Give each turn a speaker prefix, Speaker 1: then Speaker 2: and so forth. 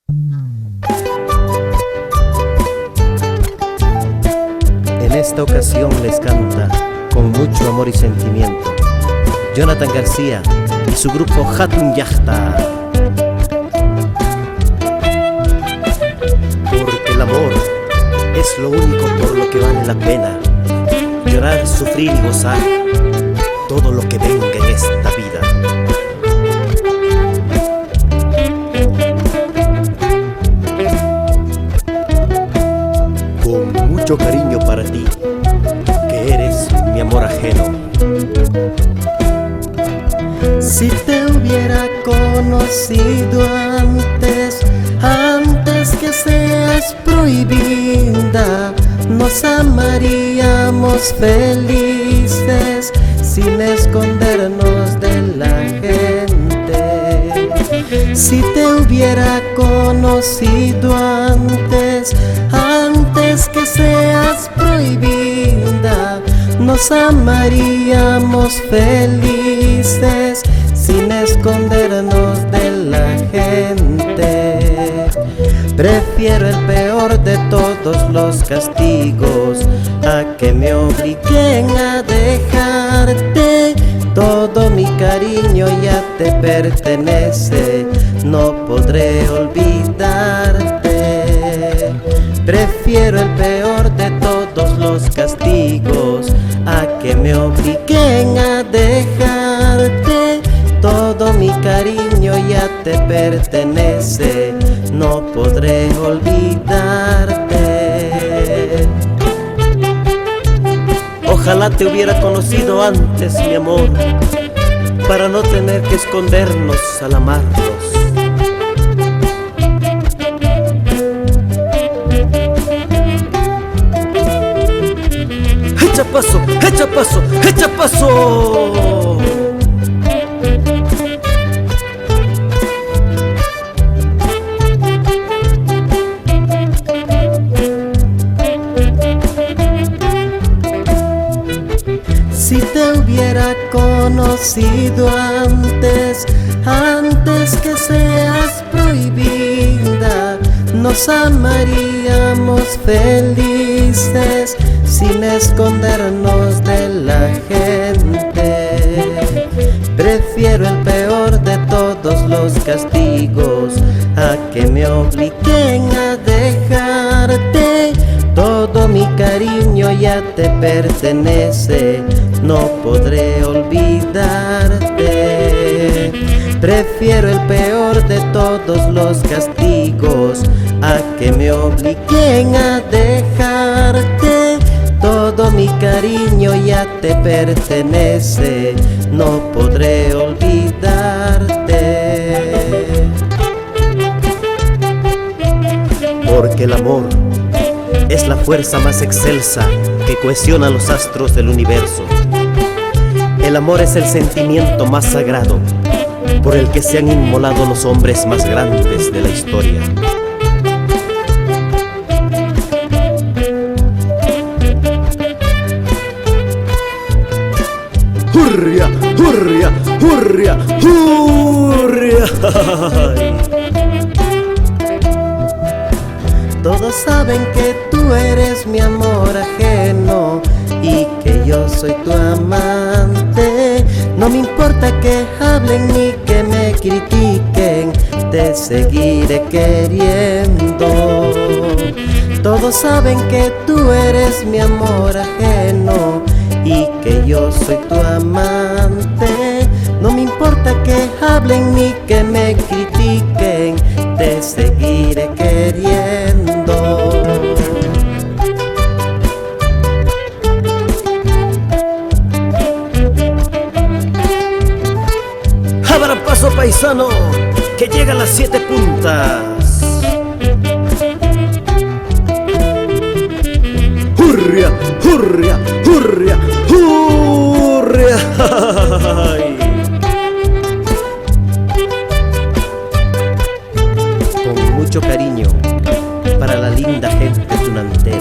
Speaker 1: En esta ocasión les canta, con mucho amor y sentimiento, Jonathan García y su grupo Hatun Yachta. Porque el amor es lo único por lo que vale la pena llorar, sufrir y gozar todo lo que venga en esta vida. Con mucho cariño para ti, que eres mi amor ajeno.
Speaker 2: Si te hubiera conocido antes que seas prohibida, nos amaríamos felices sin escondernos de la gente. Si te hubiera conocido antes que seas prohibida, nos amaríamos felices sin escondernos de la gente. Prefiero el peor de todos los castigos a que me obliguen a dejarte. Todo mi cariño ya te pertenece, no podré olvidarte. Prefiero el peor de todos los castigos a que me obliguen a dejarte. Todo mi cariño ya te pertenece, no podré olvidarte.
Speaker 1: Ojalá te hubiera conocido antes, mi amor, para no tener que escondernos al amarnos. ¡Echa paso! ¡Echa paso! ¡Echa paso!
Speaker 2: Si te hubiera conocido antes que seas prohibida, nos amaríamos felices sin escondernos de la gente. Prefiero el peor de todos los castigos a que me obliguen a dejarte. Todo mi cariño ya te pertenece, no podré olvidarte. Prefiero el peor de todos los castigos a que me obliguen a dejarte. Todo mi cariño ya te pertenece, no podré olvidarte.
Speaker 1: Porque el amor es la fuerza más excelsa que cohesiona los astros del universo. El amor es el sentimiento más sagrado por el que se han inmolado los hombres más grandes de la historia. ¡Hurria! ¡Hurria! ¡Hurria! ¡Hurria!
Speaker 2: Todos saben que tú eres mi amor ajeno y que yo soy tu amante. No me importa que hablen ni que me critiquen, te seguiré queriendo. Todos saben que tú eres mi amor ajeno y que yo soy tu amante. No me importa que hablen ni que me critiquen, te seguiré queriendo.
Speaker 1: Abra paso, paisano, que llegan las 7 puntas. ¡Hurria! ¡Hurria! ¡Hurria! ¡Hurria! Con mucho cariño para la linda gente tunantera.